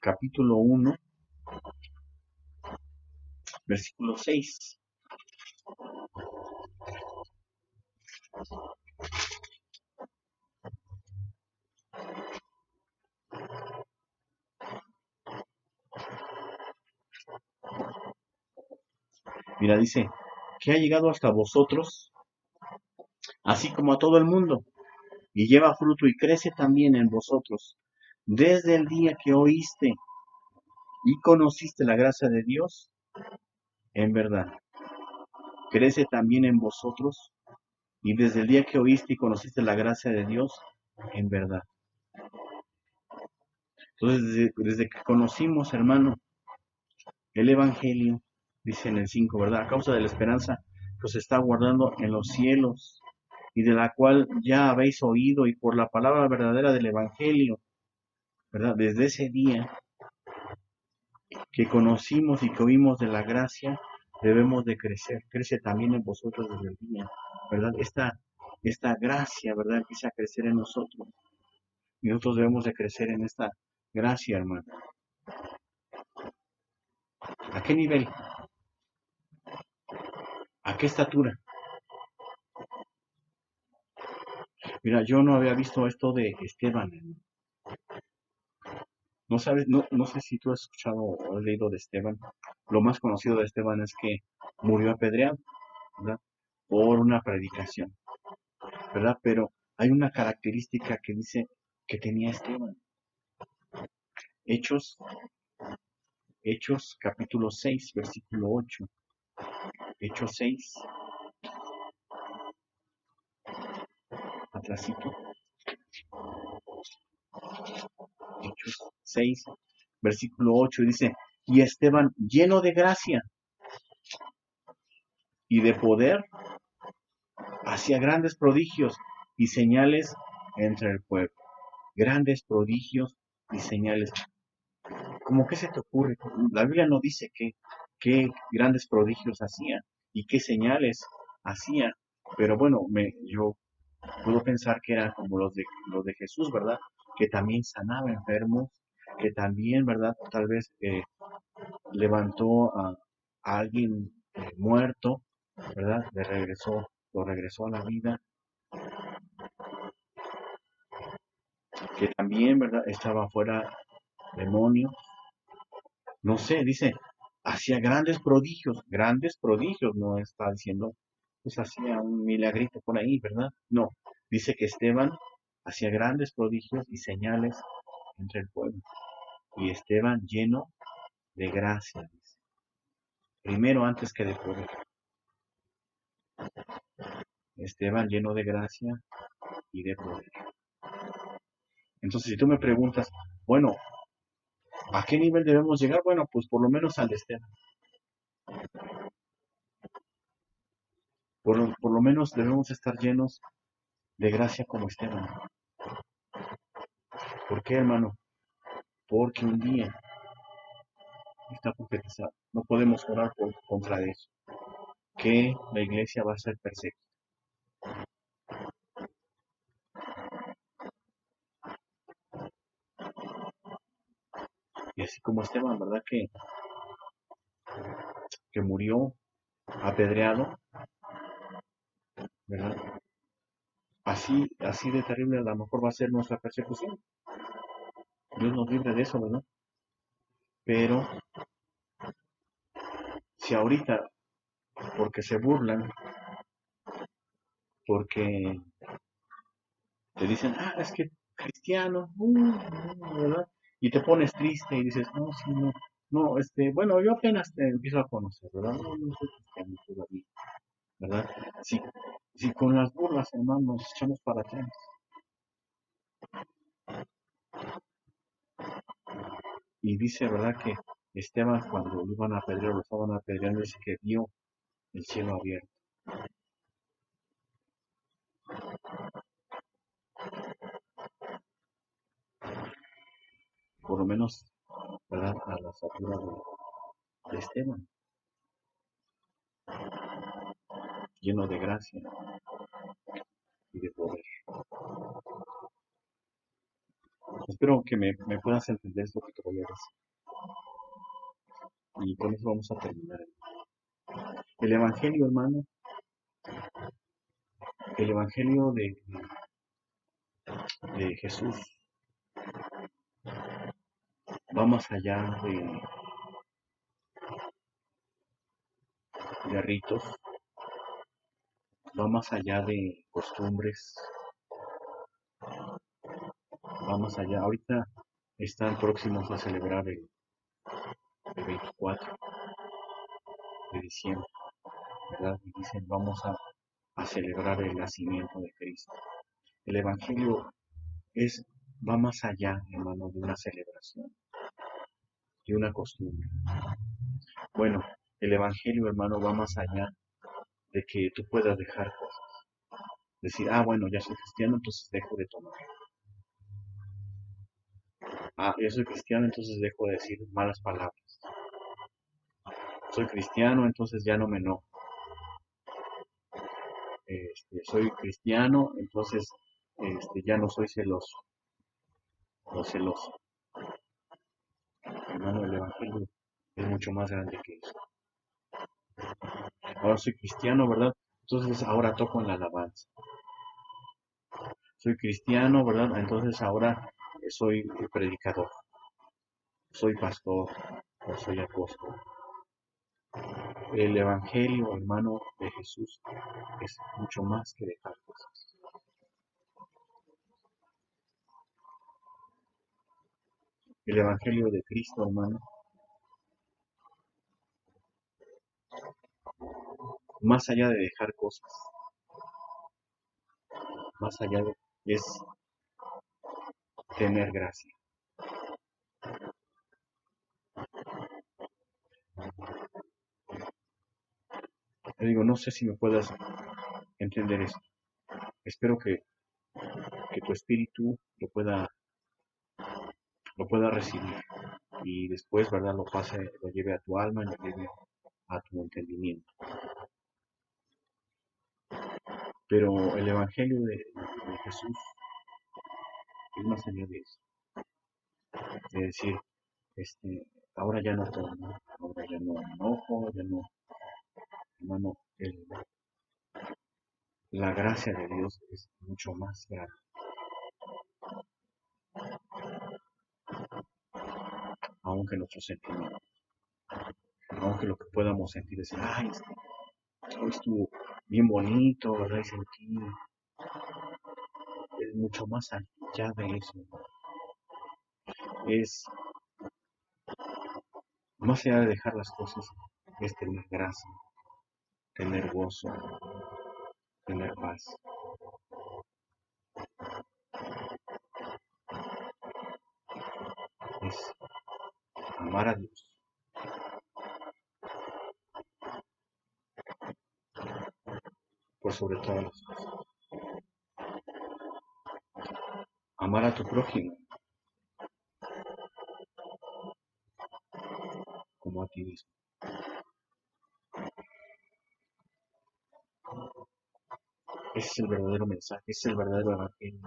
[SPEAKER 1] capítulo 1, versículo 6. Mira, dice, que ha llegado hasta vosotros, así como a todo el mundo, y lleva fruto y crece también en vosotros, desde el día que oíste y conociste la gracia de Dios, en verdad. Crece también en vosotros, y desde el día que oíste y conociste la gracia de Dios, en verdad. Entonces, desde que conocimos, hermano, el Evangelio, dice en el 5, ¿verdad? A causa de la esperanza que os está guardando en los cielos, y de la cual ya habéis oído, y por la palabra verdadera del Evangelio, ¿verdad? Desde ese día que conocimos y que oímos de la gracia, debemos de crecer. Crece también en vosotros desde el día, ¿verdad? Esta gracia, ¿verdad? Empieza a crecer en nosotros. Y nosotros debemos de crecer en esta gracia, hermano. ¿A qué nivel? ¿A qué estatura? Mira, yo no había visto esto de Esteban. No sabes, no sé si tú has escuchado o has leído de Esteban. Lo más conocido de Esteban es que murió apedreado, ¿verdad? Por una predicación, ¿verdad? Pero hay una característica que dice que tenía Esteban. Hechos, capítulo 6, versículo 8. Hechos 6, atrásito. Hechos 6, versículo 8, dice, y Esteban, lleno de gracia y de poder, hacía grandes prodigios y señales entre el pueblo. Grandes prodigios y señales. ¿Cómo que se te ocurre? La Biblia no dice qué grandes prodigios hacía y qué señales hacía. Pero bueno, yo puedo pensar que eran como los de Jesús, ¿verdad? Que también sanaba enfermos, que también, ¿verdad? Tal vez levantó a alguien muerto, ¿verdad? Lo regresó a la vida, que también, ¿verdad? Estaba fuera demonio. No sé, dice, hacía grandes prodigios, no está diciendo, pues hacía un milagrito por ahí, ¿verdad? No, dice que Esteban hacía grandes prodigios y señales entre el pueblo. Y Esteban lleno de gracia, dice. Primero antes que de poder. Esteban lleno de gracia y de poder. Entonces, si tú me preguntas, bueno, ¿a qué nivel debemos llegar? Bueno, pues por lo menos al de Esteban. Por lo menos debemos estar llenos de gracia como Esteban. ¿Por qué, hermano? Porque un día está profetizado. No podemos orar contra eso. Que la iglesia va a ser perseguida. Y así como Esteban, ¿verdad? Que murió apedreado, ¿verdad? Así de terrible a lo mejor va a ser nuestra persecución. Dios nos libre de eso, ¿verdad? Pero si ahorita, porque se burlan, porque te dicen, es que cristiano, ¿verdad? Y te pones triste y dices, no, sí, no, no, bueno, yo apenas te empiezo a conocer, ¿verdad? No, no soy cristiano todavía, ¿verdad? Si con las burlas, hermanos, nos echamos para atrás. Y dice, ¿verdad? Que Esteban, cuando lo iban a apedrear, lo estaban apedreando, dice que vio el cielo abierto. Por lo menos, ¿verdad? A la altura de Esteban, lleno de gracia y de poder. Espero que me puedas entender esto que te voy a decir. Y con eso vamos a terminar. El Evangelio, hermano, el Evangelio de Jesús va más allá de ritos, va más allá de costumbres, va más allá. Ahorita están próximos a celebrar el 24 de diciembre, ¿verdad? Y dicen, vamos a celebrar el nacimiento de Cristo. El Evangelio va más allá, hermano, de una celebración, de una costumbre. Bueno, el Evangelio, hermano, va más allá de que tú puedas dejar cosas. Decir, bueno, ya soy cristiano, entonces dejo de tomar. Ya soy cristiano, entonces dejo de decir malas palabras. Soy cristiano, entonces ya no me enojo. Soy cristiano, entonces ya no soy celoso. O celoso. Hermano, el Evangelio es mucho más grande que eso. Ahora soy cristiano, ¿verdad? Entonces ahora toco en la alabanza. Soy cristiano, ¿verdad? Entonces ahora soy predicador. Soy pastor o soy apóstol. El Evangelio, hermano, de Jesús es mucho más que dejar cosas. El Evangelio de Cristo, hermano, más allá de dejar cosas, más allá es tener gracia. Le digo, no sé si me puedas entender esto. Espero que tu espíritu lo pueda recibir y después, ¿verdad? Lo lleve a tu alma y lo lleve a tu entendimiento. Pero el Evangelio de Jesús es más allá de eso. De decir, ahora ya no tomo, ahora ya no enojo, ya no, hermano, la gracia de Dios es mucho más grande. Aunque nuestros sentimientos, aunque lo que podamos sentir es, ay, hoy estuvo bien bonito, ¿verdad? Y sentí, es mucho más allá de eso, ¿no? Es más allá de dejar las cosas, es tener gracia, tener gozo, tener paz, es amar a Dios por sobre todas las cosas, amar a tu prójimo como a ti mismo. Ese es el verdadero mensaje, ese es el verdadero evangelio.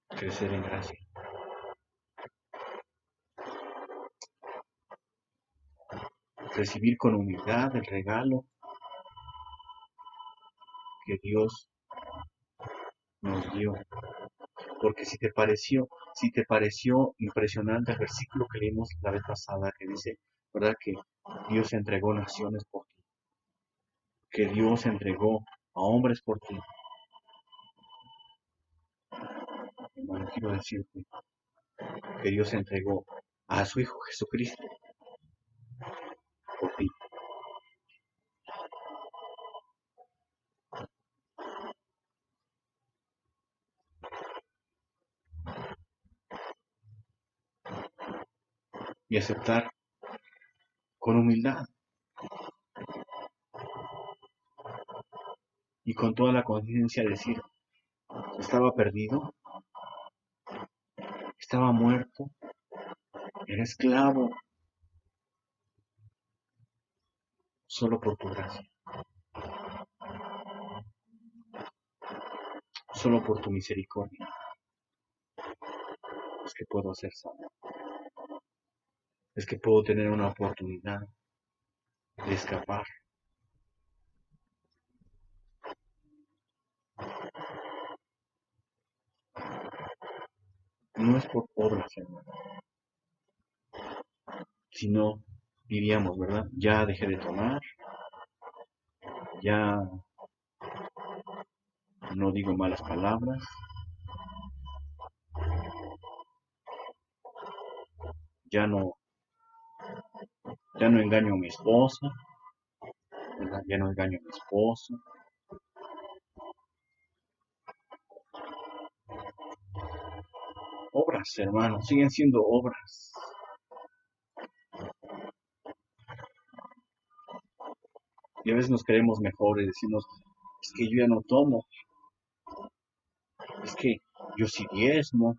[SPEAKER 1] Crecer en gracia, recibir con humildad el regalo que Dios nos dio. Porque si te pareció impresionante el versículo que leímos la vez pasada, que dice, ¿verdad? Que Dios entregó naciones por ti, que Dios entregó a hombres por ti. Hermano, quiero decirte que Dios entregó a su Hijo Jesucristo por ti. Y aceptar con humildad y con toda la conciencia decir, estaba perdido, estaba muerto, era esclavo, solo por tu gracia, solo por tu misericordia, es que puedo ser salvo, es que puedo tener una oportunidad de escapar. No es por obras, hermano, sino diríamos, ¿verdad? Ya dejé de tomar, ya no digo malas palabras, ya no, ya no engaño a mi esposa, ¿verdad? Ya no engaño a mi esposo. Obras, hermano, siguen siendo obras. Y a veces nos creemos mejor y decimos, es que yo ya no tomo, es que yo sí diezmo,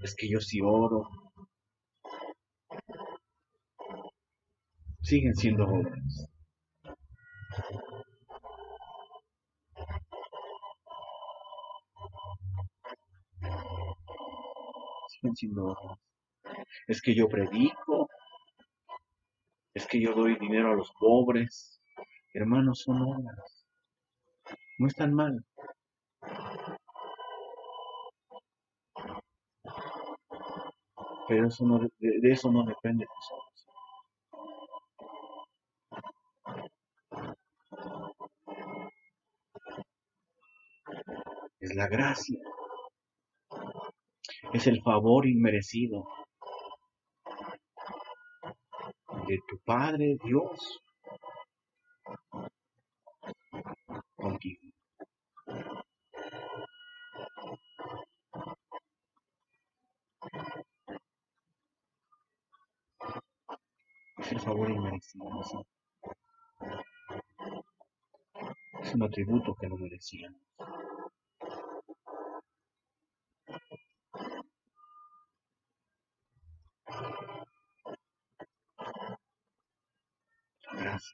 [SPEAKER 1] es que yo sí oro. Siguen siendo obras, siguen siendo obras. Es que yo predico, es que yo doy dinero a los pobres. Hermanos, son obras, no están mal, pero eso no, de eso no depende de nosotros. Es la gracia, es el favor inmerecido de tu Padre Dios contigo. Es el favor inmerecido. Es un atributo que no merecían. Gracias.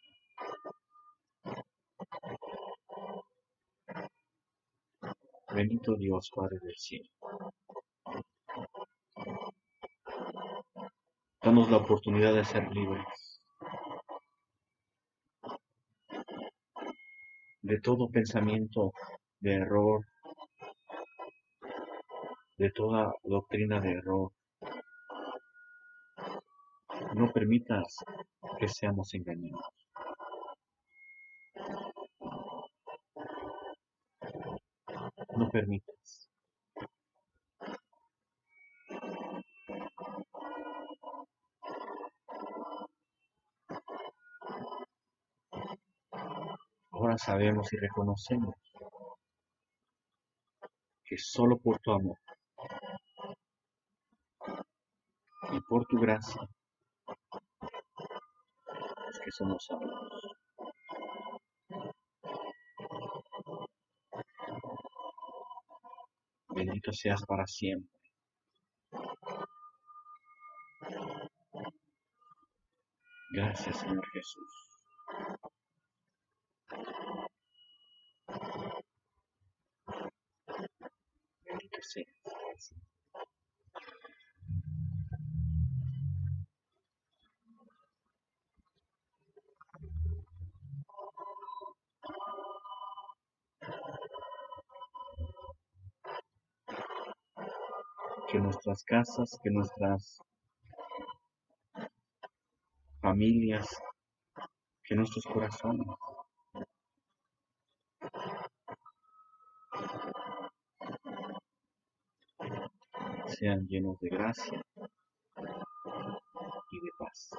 [SPEAKER 1] Bendito Dios, Padre del cielo. Danos la oportunidad de ser libres de todo pensamiento de error, de toda doctrina de error. No permitas que seamos engañados. No permitas. Ahora sabemos y reconocemos que solo por tu amor y por tu gracia es que somos salvos. Bendito seas para siempre. Gracias, Señor Jesús. Bendito seas. Que nuestras casas, que nuestras familias, que nuestros corazones sean llenos de gracia y de paz.